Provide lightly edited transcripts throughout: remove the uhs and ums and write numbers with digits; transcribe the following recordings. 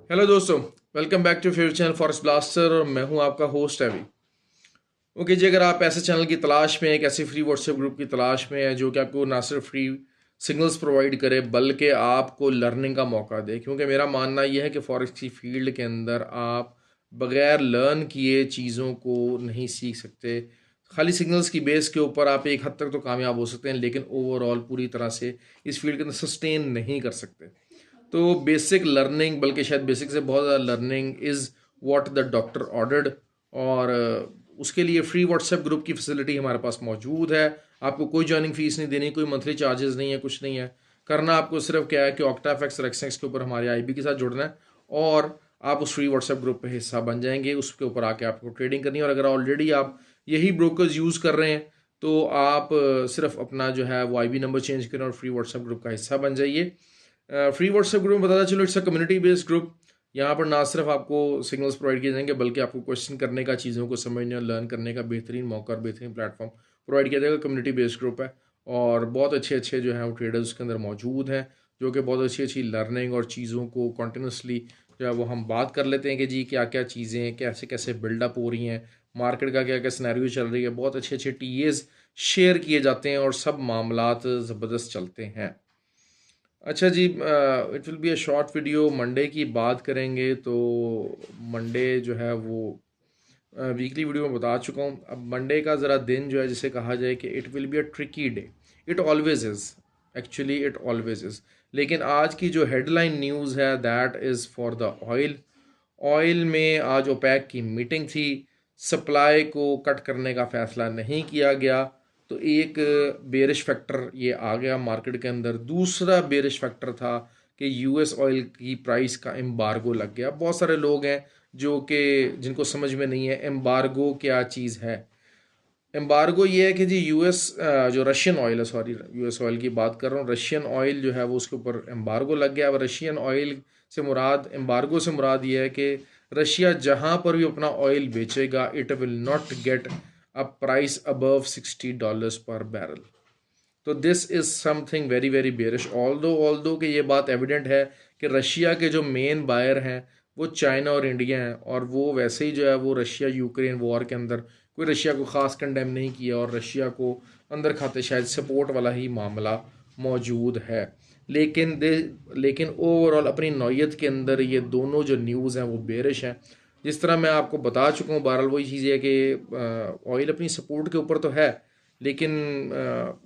Hello दोस्तों, welcome back to favourite channel Forest Blaster और मैं हूं आपका होस्ट अभी। ओके जी, अगर आप ऐसे चैनल की तलाश में, एक ऐसे फ्री व्हाट्सएप ग्रुप की तलाश में है जो कि आपको ना सिर्फ फ्री सिग्नल्स प्रोवाइड करे बल्कि आपको लर्निंग का मौका दे, क्योंकि मेरा मानना यह है कि फॉरेस्ट की फील्ड के अंदर आप बगैर लर्न किए चीज़ों को नहीं सीख सकते। खाली सिग्नल्स की बेस के ऊपर आप एक हद तक तो कामयाब हो सकते हैं, लेकिन ओवरऑल पूरी तरह से इस फील्ड के अंदर सस्टेन नहीं कर सकते। तो बेसिक लर्निंग, बल्कि शायद बेसिक से बहुत ज़्यादा learning is what the doctor ordered. और उसके लिए फ्री व्हाट्सएप ग्रुप की फैसिलिटी हमारे पास मौजूद है। आपको कोई जॉइनिंग फीस नहीं देनी, कोई मंथली चार्जेस नहीं है, कुछ नहीं है। करना आपको सिर्फ क्या है कि ऑक्टाफेक्स रेक्सेक्स के ऊपर हमारे आईबी के साथ जुड़ना है और आप उस फ्री व्हाट्सएप ग्रुप पे हिस्सा बन जाएंगे। उसके ऊपर आके आपको ट्रेडिंग करनी है, और अगर ऑलरेडी आप यही ब्रोकर्स यूज़ कर रहे हैं तो आप सिर्फ अपना जो है वो आईबी नंबर चेंज करें और फ्री व्हाट्सएप ग्रुप का हिस्सा बन जाइए। फ्री व्हाट्सएप ग्रुप में बताता चलो, it's a community based group. यहाँ पर ना सिर्फ आपको सिग्नल्स प्रोवाइड किए जाएंगे बल्कि आपको क्वेश्चन करने का, चीज़ों को समझने और लर्न करने का बेहतरीन मौका और बेहतरीन प्लेटफॉर्म प्रोवाइड किया जाएगा। कम्युनिटी बेस्ड ग्रुप है और बहुत अच्छे अच्छे जो हैं वो ट्रेडर्स उसके अंदर मौजूद हैं, जो कि बहुत अच्छी अच्छी लर्निंग और चीज़ों को कॉन्टीन्यूसली जो है वो हम बात कर लेते हैं कि जी क्या क्या चीज़ें कैसे कैसे बिल्डअप हो रही हैं, मार्केट का क्या क्या सिनेरियो चल रही है। बहुत अच्छे अच्छे टीएस शेयर किए जाते हैं और सब मामलात ज़बरदस्त चलते हैं। अच्छा जी, it will be a short video. Monday की बात करेंगे तो मंडे जो है वो वीकली वीडियो में बता चुका हूँ। अब मंडे का ज़रा दिन जो है, जिसे कहा जाए कि it will be a tricky day. It always is, actually it always is. लेकिन आज की जो हेडलाइन न्यूज़ है that is for the oil. Oil में आज ओपेक की मीटिंग थी। सप्लाई को कट करने का फ़ैसला नहीं किया गया, तो एक बेरिश फैक्टर ये आ गया मार्केट के अंदर। दूसरा बेरिश फैक्टर था कि यूएस ऑयल की प्राइस का एम्बार्गो लग गया। बहुत सारे लोग हैं जो कि जिनको समझ में नहीं है एम्बार्गो क्या चीज़ है। एम्बार्गो ये है कि जी यूएस जो रशियन ऑयल है, सॉरी यूएस ऑयल की बात कर रहा हूँ, रशियन ऑयल जो है वो उसके ऊपर एम्बार्गो लग गया। अब रशियन ऑयल से मुराद, एम्बार्गो से मुराद ये है कि रशिया जहाँ पर भी अपना ऑयल बेचेगा it will not get a price above $60 पर बैरल। तो this is something very very bearish. All दो कि ये बात एविडेंट है कि रशिया के जो मेन बायर हैं वो चाइना और इंडिया हैं, और वो वैसे ही जो है वो रशिया यूक्रेन वॉर के अंदर कोई रशिया को ख़ास कंडेम नहीं किया और रशिया को अंदर खाते शायद सपोर्ट वाला ही मामला मौजूद है। लेकिन लेकिन ओवरऑल अपनी नौयत के अंदर ये दोनों जो न्यूज़ हैं वो बेरिश हैं। जिस तरह मैं आपको बता चुका हूँ, बहरहाल वही चीज़ है कि ऑयल अपनी सपोर्ट के ऊपर तो है, लेकिन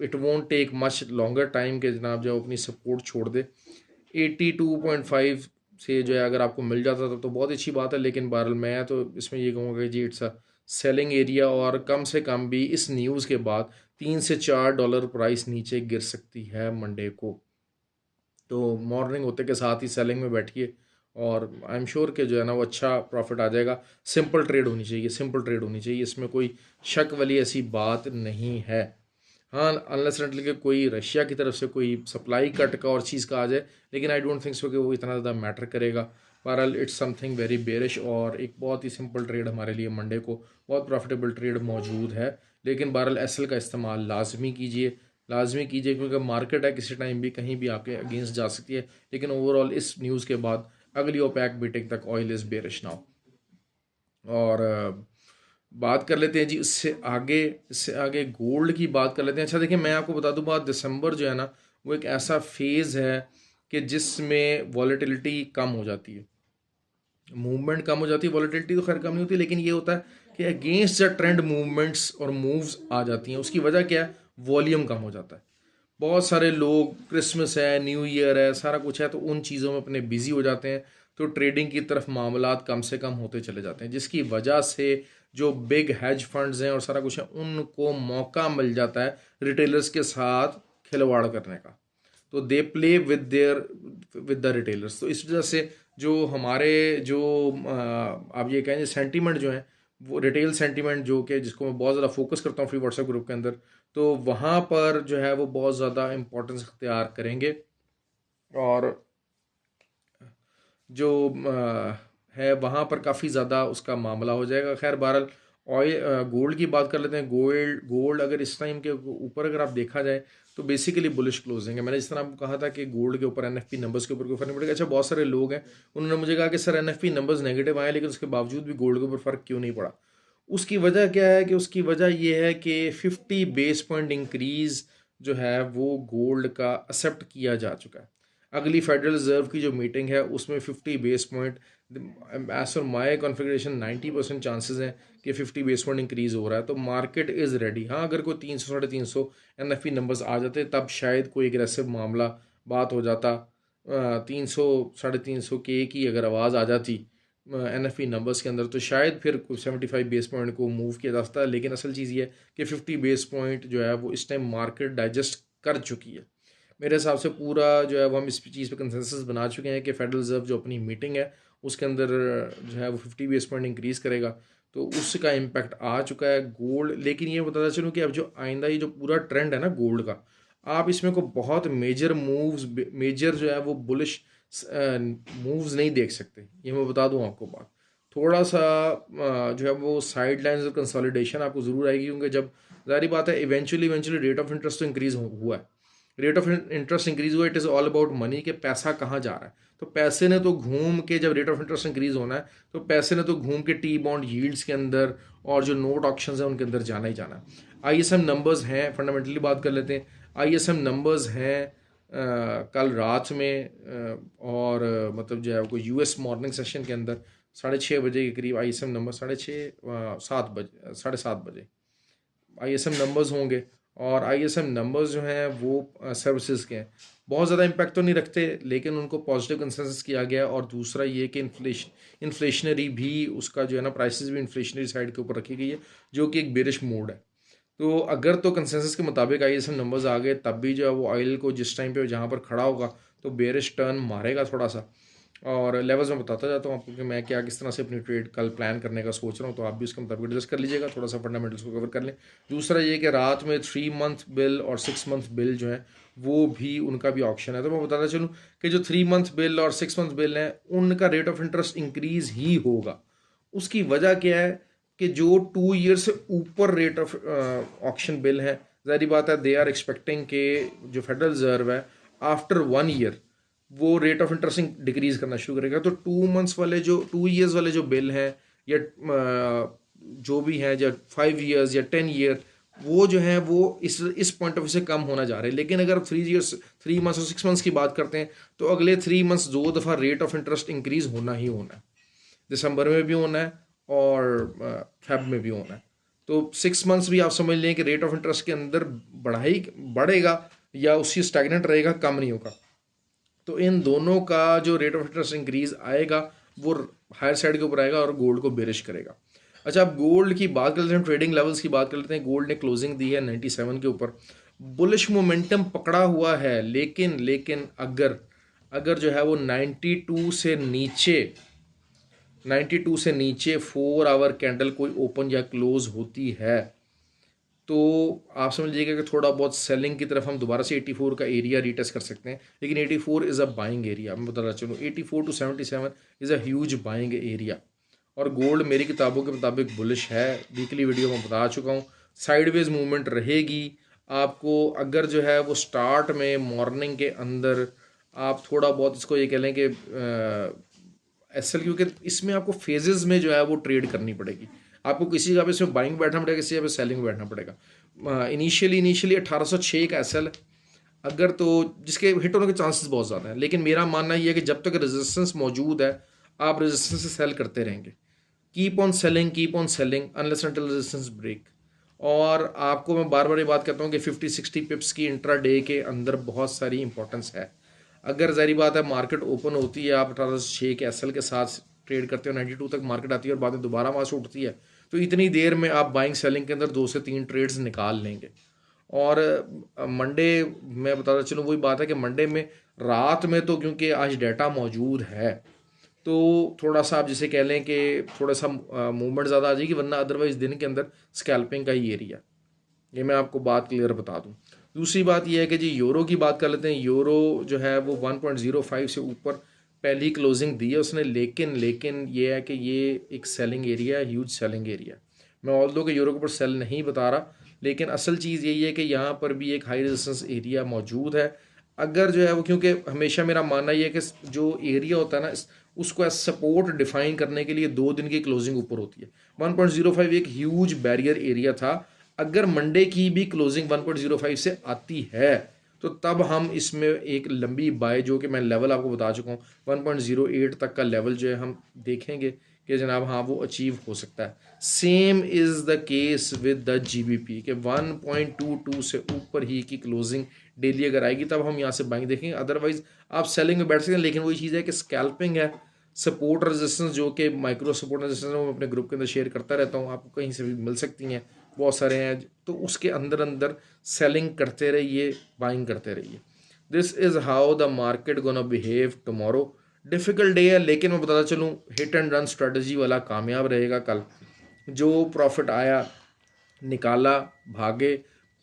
it won't take much longer time के जनाब जो अपनी सपोर्ट छोड़ दे। 82.5 से जो है अगर आपको मिल जाता था तो बहुत अच्छी बात है, लेकिन बहरहाल मैं तो इसमें ये कहूँगा कि जी इट्स अ सेलिंग एरिया, और कम से कम भी इस न्यूज़ के बाद $3 से $4 प्राइस नीचे गिर सकती है मंडे को। तो मॉर्निंग होते के साथ ही सेलिंग में बैठिए और आई एम श्योर कि जो है ना वो अच्छा प्रॉफिट आ जाएगा। सिंपल ट्रेड होनी चाहिए, सिंपल ट्रेड होनी चाहिए, इसमें कोई शक वाली ऐसी बात नहीं है। हाँ, अनलेस एंड कि कोई रशिया की तरफ से कोई सप्लाई कट का और चीज़ का आ जाए, लेकिन आई डोंट थिंक सो कि वो इतना ज़्यादा मैटर करेगा। बहरहाल इट्स समथिंग वेरी बेरिश, और एक बहुत ही सिंपल ट्रेड हमारे लिए मंडे को बहुत प्रॉफिटेबल ट्रेड मौजूद है। लेकिन बहरहाल एसएल का इस्तेमाल लाजमी कीजिए, लाजमी कीजिए, क्योंकि मार्केट है किसी टाइम भी कहीं भी आपके अगेंस्ट जा सकती है। लेकिन ओवरऑल इस न्यूज़ के बाद अगली ओपैक मीटिंग तक ऑयल इज़ बेरिश नाउ। और बात कर लेते हैं जी इससे आगे गोल्ड की बात कर लेते हैं। अच्छा देखिए, मैं आपको बता दूं, बात दिसंबर जो है ना वो एक ऐसा फेज़ है कि जिसमें वॉलेटिलिटी कम हो जाती है, मूवमेंट कम हो जाती है। वॉलेटिलिटी तो खैर कम नहीं होती, लेकिन ये होता है कि अगेंस्ट द ट्रेंड मूवमेंट्स और मूव्स आ जाती हैं। उसकी वजह क्या है? वॉल्यूम कम हो जाता है। बहुत सारे लोग, क्रिसमस है, न्यू ईयर है, सारा कुछ है, तो उन चीज़ों में अपने बिजी हो जाते हैं, तो ट्रेडिंग की तरफ मामलात कम से कम होते चले जाते हैं, जिसकी वजह से जो बिग हेज फंड्स हैं और सारा कुछ है उनको मौका मिल जाता है रिटेलर्स के साथ खिलवाड़ करने का। तो they play with the retailers. तो इस वजह से जो हमारे जो आप ये कहें सेंटीमेंट जो है वो रिटेल सेंटीमेंट, जो कि जिसको मैं बहुत ज़्यादा फोकस करता हूँ फ्री व्हाट्सएप ग्रुप के अंदर, तो वहाँ पर जो है वो बहुत ज़्यादा इम्पोर्टेंस अख्तियार करेंगे। और जो है वहाँ पर काफ़ी ज़्यादा उसका मामला हो जाएगा। खैर बहरहाल ऑयल गोल्ड की बात कर लेते हैं। गोल्ड अगर इस टाइम के ऊपर अगर आप देखा जाए तो बेसिकली बुलिश क्लोजिंग है। मैंने जिस तरह आपको कहा था कि गोल्ड के ऊपर एनएफपी नंबर्स के ऊपर कोई फर्क नहीं पड़ेगा। अच्छा, बहुत सारे लोग हैं उन्होंने मुझे कहा कि सर एनएफपी नंबर्स नेगेटिव आए लेकिन उसके बावजूद भी गोल्ड के ऊपर फ़र्क क्यों नहीं पड़ा। उसकी वजह क्या है कि उसकी वजह ये है कि 50 बेस पॉइंट इंक्रीज़ जो है वो गोल्ड का एक्सेप्ट किया जा चुका है। अगली फेडरल रिजर्व की जो मीटिंग है उसमें 50 बेस पॉइंट, एज पर माई कॉन्फ़िगरेशन 90% चांसेस हैं कि 50 बेस पॉइंट इंक्रीज़ हो रहा है। तो मार्केट इज़ रेडी। हाँ, अगर कोई 300 350 एनएफपी नंबर्स आ जाते तब शायद कोई एग्रेसिव मामला बात हो जाता। 300 350 के की अगर आवाज़ आ जाती एनएफपी नंबर्स के अंदर तो शायद फिर 75 बेस पॉइंट को मूव किया जा सकता है। लेकिन असल चीज़ ये है कि 50 बेस पॉइंट जो है वो इस टाइम मार्केट डाइजेस्ट कर चुकी है। मेरे हिसाब से पूरा जो है वो हम इस चीज़ पे कंसेंसस बना चुके हैं कि फेडरल रिजर्व जो अपनी मीटिंग है उसके अंदर जो है वो 50 बेस पॉइंट इंक्रीज़ करेगा। तो उसका इम्पैक्ट आ चुका है गोल्ड। लेकिन ये बताता चलूँ कि अब जो आइंदा ये जो पूरा ट्रेंड है ना गोल्ड का, आप इसमें को बहुत मेजर मूव्स, मेजर जो है वो बुलिश मूव्स नहीं देख सकते। ये मैं बता दूं आपको बात। थोड़ा सा जो है वो साइड लाइन्स और कंसोलिडेशन आपको ज़रूर आएगी, क्योंकि जब ज़ाहिर बात है इवेंचुअली रेट ऑफ इंटरेस्ट तो इंक्रीज़ हुआ है। रेट ऑफ इंटरेस्ट इंक्रीज हुआ, it is all about money के पैसा कहाँ जा रहा है। तो पैसे ने तो घूम के, जब रेट ऑफ इंटरेस्ट इंक्रीज होना है तो पैसे ने तो घूम के टी बॉन्ड यील्ड्स के अंदर और जो नोट ऑप्शंस हैं उनके अंदर जाना ही जाना है। आईएसएम नंबर्स हैं, फंडामेंटली बात कर लेते हैं। आईएसएम नंबर्स हैं कल रात में और मतलब जो है कोई यूएस मॉर्निंग सेशन के अंदर 6:30 के करीब आईएसएम नंबर 6:30 7:30 आईएसएम नंबर्स होंगे। और आईएसएम नंबर्स जो हैं वो सर्विसेज के हैं, बहुत ज़्यादा इम्पैक्ट तो नहीं रखते लेकिन उनको पॉजिटिव कंसेंसस किया गया। और दूसरा ये कि इन्फ्लेशनरी भी उसका जो है ना प्राइसेस भी इन्फ्लेशनरी साइड के ऊपर रखी गई है, जो कि एक बेरिश मूड है। तो अगर तो कंसेंसस के मुताबिक आईएसएम नंबर्स आ गए तब भी जो है वो ऑयल को जिस टाइम पे जहाँ पर खड़ा होगा तो बेरिश टर्न मारेगा थोड़ा सा। और लेवल्स में बताता जाता हूँ आपको कि मैं क्या किस तरह से अपनी ट्रेड कल प्लान करने का सोच रहा हूँ, तो आप भी उसके मुताबिक एडजस्ट कर लीजिएगा, थोड़ा सा फंडामेंटल्स को कवर कर लें। दूसरा ये कि रात में 3 मंथ बिल और 6 मंथ बिल जो है वो भी उनका भी ऑप्शन है। तो मैं बताता चलूँ कि जो 3 मंथ बिल और 6 मंथ बिल है उनका रेट ऑफ इंटरेस्ट इंक्रीज़ ही होगा। उसकी वजह क्या है कि जो 2 ईयर से ऊपर रेट ऑफ ऑक्शन बिल है, ज़ाहिर बात है दे आर एक्सपेक्टिंग के जो फेडरल रिजर्व है आफ्टर 1 ईयर वो रेट ऑफ इंटरेस्ट डिक्रीज करना शुरू करेगा। तो 2 मंथ्स वाले जो 2 ईयर्स वाले जो बिल हैं या जो भी हैं, या 5 ईयर्स या 10 ईयर, वो जो है वो इस पॉइंट ऑफ व्यू से कम होना जा रहे हैं। लेकिन अगर 3 मंथ्स और 6 मंथ्स की बात करते हैं तो अगले 3 मंथ्स 2 दफ़ा रेट ऑफ इंटरेस्ट इंक्रीज होना ही होना है। दिसंबर में भी होना है और फेब में भी होना है। तो 6 मंथ्स भी आप समझ लें कि रेट ऑफ इंटरेस्ट के अंदर बढ़ेगा या उसी स्टैगनेंट रहेगा, कम नहीं होगा। तो इन दोनों का जो रेट ऑफ इंटरेस्ट इंक्रीज आएगा वो हायर साइड के ऊपर आएगा और गोल्ड को बेरिश करेगा। अच्छा, अब गोल्ड की बात कर लेते हैं, ट्रेडिंग लेवल्स की बात कर लेते हैं। गोल्ड ने क्लोजिंग दी है 97 के ऊपर, बुलिश मोमेंटम पकड़ा हुआ है। लेकिन अगर अगर जो है वो 92 से नीचे 4 आवर कैंडल कोई ओपन या क्लोज होती है तो आप समझ लीजिएगा कि थोड़ा बहुत सेलिंग की तरफ हम दोबारा से 84 का एरिया रीटेस्ट कर सकते हैं। लेकिन 84 इज़ अ बाइंग एरिया। मैं बताना चलूँ 84 to 77 is a huge buying area. और गोल्ड मेरी किताबों के मुताबिक बुलिश है, वीकली वीडियो में बता चुका हूँ। साइडवेज मूवमेंट रहेगी आपको। अगर जो है वो स्टार्ट में मॉर्निंग के अंदर आप थोड़ा बहुत इसको ये कह लें कि एसएल, क्योंकि इसमें आपको फेजेस में जो है वो ट्रेड करनी पड़ेगी। आपको किसी का भी इसमें बाइंग बैठना पड़ेगा, किसी का भी सेलिंग में बैठना पड़ेगा। इनिशियली 1806 का एसएल अगर, तो जिसके हिट होने के चांसेस बहुत ज़्यादा हैं। लेकिन मेरा मानना ये है कि जब तक रेजिस्टेंस मौजूद है आप रेजिस्टेंस से सेल करते रहेंगे। Keep on selling unless until resistance break. और आपको मैं बार बार ये बात कहता हूँ कि 50-60 पिप्स की इंट्रा डे के अंदर बहुत सारी इंपॉर्टेंस है। अगर ज़ाहिर बात है मार्केट ओपन होती है, आप 1806 के एसएल के साथ ट्रेड करते हो, 92 तक मार्केट आती है और बाद में दोबारा वहाँ से उठती है, तो इतनी देर में आप बाइंग सेलिंग के अंदर 2 से 3 ट्रेड्स निकाल लेंगे। और मंडे मैं बताता चलूँ वही बात है कि मंडे में रात में तो क्योंकि आज डाटा मौजूद है तो थोड़ा सा आप जिसे कह लें कि थोड़ा सा मूवमेंट ज़्यादा आ जाएगी, वरना अदरवाइज दिन के अंदर स्कैल्पिंग का ही एरिया। ये मैं आपको बात क्लियर बता दूं। दूसरी बात यह है कि जी यूरो की बात कर लेते हैं। यूरो जो है वो 1.05 से ऊपर पहली क्लोजिंग दी है उसने, लेकिन ये है कि ये एक सेलिंग एरिया है, ह्यूज सेलिंग एरिया। मैं ऑल दो के यूरो के ऊपर सेल नहीं बता रहा, लेकिन असल चीज़ यही है कि यहाँ पर भी एक हाई रेजिस्टेंस एरिया मौजूद है। अगर जो है वो, क्योंकि हमेशा मेरा मानना ये है कि जो एरिया होता है ना, उसको एज सपोर्ट डिफाइन करने के लिए 2 दिन की क्लोजिंग ऊपर होती है। 1.05 एक ह्यूज बैरियर एरिया था। अगर मंडे की भी क्लोजिंग 1.05 से आती है तो तब हम इसमें एक लंबी बाय, जो कि मैं लेवल आपको बता चुका हूँ 1.08 तक का लेवल जो है हम देखेंगे कि जनाब हाँ वो अचीव हो सकता है। Same is the case with the GBP के 1.22 से ऊपर ही की क्लोजिंग डेली अगर आएगी तब हम यहाँ से बाइंग देखेंगे, अदरवाइज आप सेलिंग में बैठ सकते हैं। लेकिन वही चीज़ है कि स्कैल्पिंग है, सपोर्ट रेजिस्टेंस जो कि माइक्रो सपोर्ट रेजिस्टेंस मैं अपने ग्रुप के अंदर शेयर करता रहता हूँ, आपको कहीं से भी मिल सकती हैं, बहुत सारे हैं, तो उसके अंदर अंदर सेलिंग करते रहिए, बाइंग करते रहिए। This is how the market gonna behave tomorrow. Difficult day है, लेकिन मैं बताता चलूँ हिट एंड रन स्ट्रेटजी वाला कामयाब रहेगा कल। जो प्रॉफिट आया निकाला, भागे,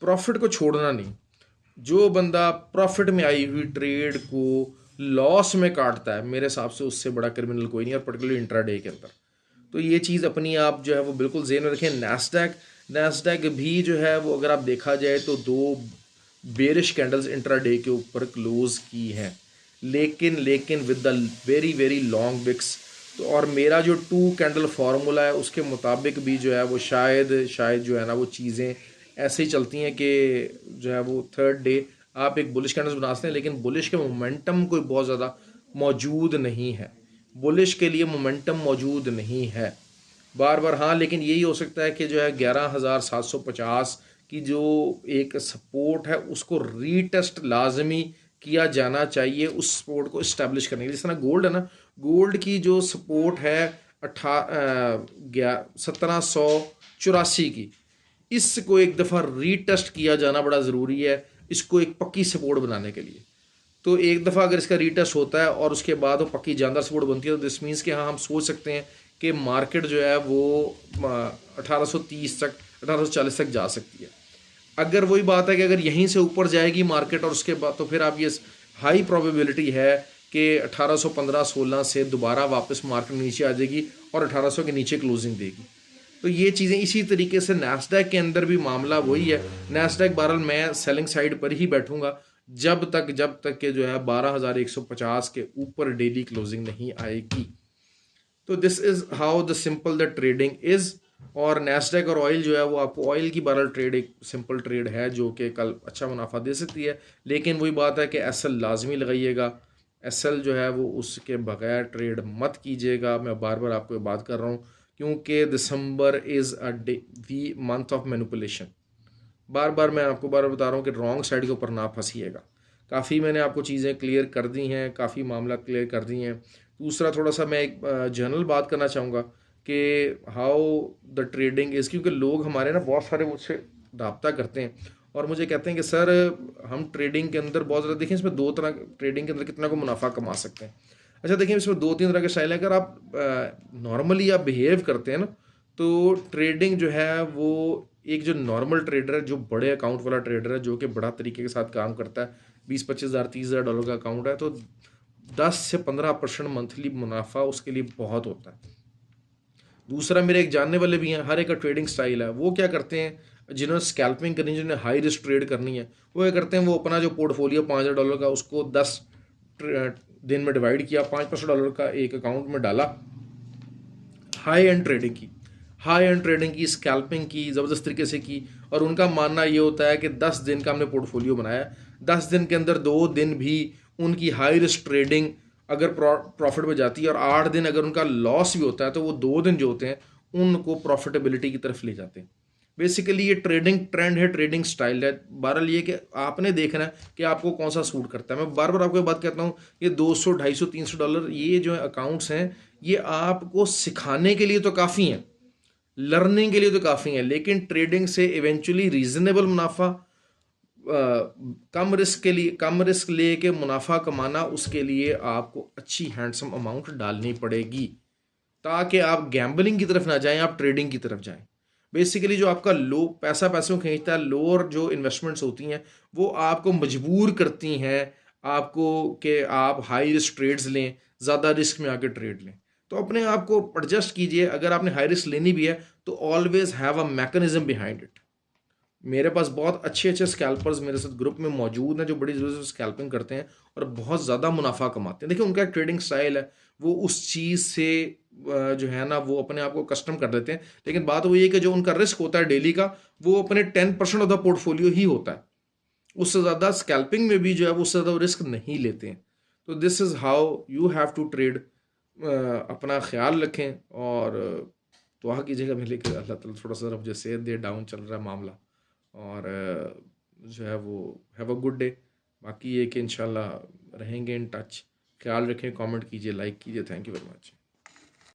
प्रॉफिट को छोड़ना नहीं। जो बंदा प्रॉफिट में आई हुई ट्रेड को लॉस में काटता है, मेरे हिसाब से उससे बड़ा क्रिमिनल कोई नहीं, और पर्टिकुलरली इंट्राडे के अंदर। तो ये चीज़ अपनी आप जो है वो बिल्कुल ज़हन में रखें। नैस्डैक भी जो है वो अगर आप देखा जाए तो 2 बेरिश कैंडल्स इंट्राडे के ऊपर क्लोज की हैं, लेकिन with the very very long wicks. तो और मेरा जो 2 कैंडल फार्मूला है उसके मुताबिक भी जो है वो शायद जो है ना वो चीज़ें ऐसे ही चलती हैं कि जो है वो थर्ड डे आप एक बुलिश कैंडल्स बना सकते हैं, लेकिन बुलिश के मोमेंटम कोई बहुत ज़्यादा मौजूद नहीं है। बुलिश के लिए मोमेंटम मौजूद नहीं है बार बार। हाँ, लेकिन यही हो सकता है कि जो है 11,750 की जो एक सपोर्ट है उसको रीटेस्ट लाजमी किया जाना चाहिए, उस सपोर्ट को इस्टेब्लिश करने के लिए। जिस तरह गोल्ड है ना, गोल्ड की जो सपोर्ट है 1784 की, इसको एक दफ़ा रीटेस्ट किया जाना बड़ा ज़रूरी है, इसको एक पक्की सपोर्ट बनाने के लिए। तो एक दफ़ा अगर इसका रीटेस्ट होता है और उसके बाद वो पक्की जानदार सपोर्ट बनती है, तो दिस मीन्स कि हाँ हम सोच सकते हैं कि मार्केट जो है वो 1830 तक 1840 तक जा सकती है। अगर वही बात है कि अगर यहीं से ऊपर जाएगी मार्केट और उसके बाद, तो फिर आप ये हाई प्रोबेबिलिटी है कि 1815-16 से दोबारा वापस मार्केट नीचे आ जाएगी और 1800 के नीचे क्लोजिंग देगी। तो ये चीज़ें इसी तरीके से नैस्डैक के अंदर भी मामला वही है। नैस्डैक बहरहाल मैं सेलिंग साइड पर ही बैठूंगा जब तक के जो है 12,150 के ऊपर डेली क्लोजिंग नहीं आएगी। तो this is how the simple the trading is. और नैस्डैक और ऑयल जो है वो आपको, ऑयल की बहरहाल ट्रेड एक सिंपल ट्रेड है जो कि कल अच्छा मुनाफा दे सकती है, लेकिन वही बात है कि एसएल लाजमी लगाइएगा। एसएल जो है वो उसके बगैर ट्रेड मत कीजिएगा। मैं बार बार आपको बात कर रहा हूँ, क्योंकि December is a day we month of manipulation. बार बार मैं आपको बार बता रहा हूँ कि रॉन्ग साइड के ऊपर ना फंसीएगा। काफ़ी मैंने आपको चीज़ें क्लियर कर दी हैं, काफ़ी मामला क्लियर कर दी हैं। दूसरा थोड़ा सा मैं एक जनरल बात करना चाहूँगा कि हाउ द ट्रेडिंग इज़, क्योंकि लोग हमारे ना बहुत सारे मुझसे रब्ता करते हैं और मुझे कहते हैं कि सर हम ट्रेडिंग के अंदर बहुत ज़्यादा, देखिए इसमें 2 तरह, ट्रेडिंग के अंदर कितना को मुनाफा कमा सकते हैं। अच्छा देखिए इसमें 2-3 तरह के स्टाइल हैं। अगर आप नॉर्मली आप बिहेव करते हैं ना, तो ट्रेडिंग जो है वो एक जो नॉर्मल ट्रेडर है, जो बड़े अकाउंट वाला ट्रेडर है, जो कि बड़ा तरीके के साथ काम करता है, 20-25 हज़ार 30 हज़ार डॉलर का अकाउंट है, तो 10 से 15% मंथली मुनाफा उसके लिए बहुत होता है। दूसरा, मेरे एक जानने वाले भी हैं, हर एक का ट्रेडिंग स्टाइल है। वो क्या करते हैं, जिन्होंने स्कैल्पिंग करनी है, जिन्होंने हाई रिस्क ट्रेड करनी है, वो क्या करते हैं, वो अपना जो पोर्टफोलियो $5,000 का उसको 10 दिन में डिवाइड किया, $500 का एक अकाउंट में डाला, हाई एंड ट्रेडिंग की, स्कैल्पिंग की, ज़बरदस्त तरीके से की। और उनका मानना ये होता है कि 10 दिन का हमने पोर्टफोलियो बनाया, 10 दिन के अंदर 2 दिन भी उनकी हाई रिस्क ट्रेडिंग अगर प्रॉफिट में जाती है और 8 दिन अगर उनका लॉस भी होता है, तो वो 2 दिन जो होते हैं उनको प्रॉफिटेबिलिटी की तरफ ले जाते हैं। बेसिकली ये ट्रेडिंग ट्रेंड है, ट्रेडिंग स्टाइल है। बहरहाल ये कि आपने देखना है कि आपको कौन सा सूट करता है। मैं बार बार आपको बात कहता हूँ, ये 200, 250, $300 ये जो अकाउंट्स हैं, ये आपको सिखाने के लिए तो काफ़ी हैं, लर्निंग के लिए तो काफ़ी हैं, लेकिन ट्रेडिंग से इवेंचुअली रीजनेबल मुनाफा, कम रिस्क ले के मुनाफा कमाना, उसके लिए आपको अच्छी हैंडसम अमाउंट डालनी पड़ेगी ताकि आप गैम्बलिंग की तरफ ना जाएं, आप ट्रेडिंग की तरफ जाएं। बेसिकली जो आपका लो पैसा पैसों खींचता है, लोअर जो इन्वेस्टमेंट्स होती हैं वो आपको मजबूर करती हैं आपको कि आप हाई रिस्क ट्रेड्स लें, ज़्यादा रिस्क में आके ट्रेड लें। तो अपने आप को एडजस्ट कीजिए। अगर आपने हाई रिस्क लेनी भी है तो always have a mechanism behind it. मेरे पास बहुत अच्छे अच्छे स्कैल्पर्स मेरे साथ ग्रुप में मौजूद हैं जो बड़ी ज़रूर से स्कैल्पिंग करते हैं और बहुत ज़्यादा मुनाफा कमाते हैं। देखिए उनका एक ट्रेडिंग स्टाइल है, वो उस चीज़ से जो है ना वो अपने आप को कस्टम कर देते हैं। लेकिन बात वो ये कि जो उनका रिस्क होता है डेली का, वो अपने 10% ऑफ द पोर्टफोलियो ही होता है। उससे ज़्यादा स्कैल्पिंग में भी जो है वो उससे ज़्यादा रिस्क नहीं लेते हैं। तो this is how you have to trade. अपना ख्याल रखें और दुआ कीजिएगा मेरे लिए कि अल्लाह ताला थोड़ा सा मुझे सेहत दे, डाउन चल रहा है मामला। और जो है वो हैव अ गुड डे। बाकी ये कि इंशाल्लाह रहेंगे इन टच। ख्याल रखें, कमेंट कीजिए, लाइक कीजिए। Thank you very much.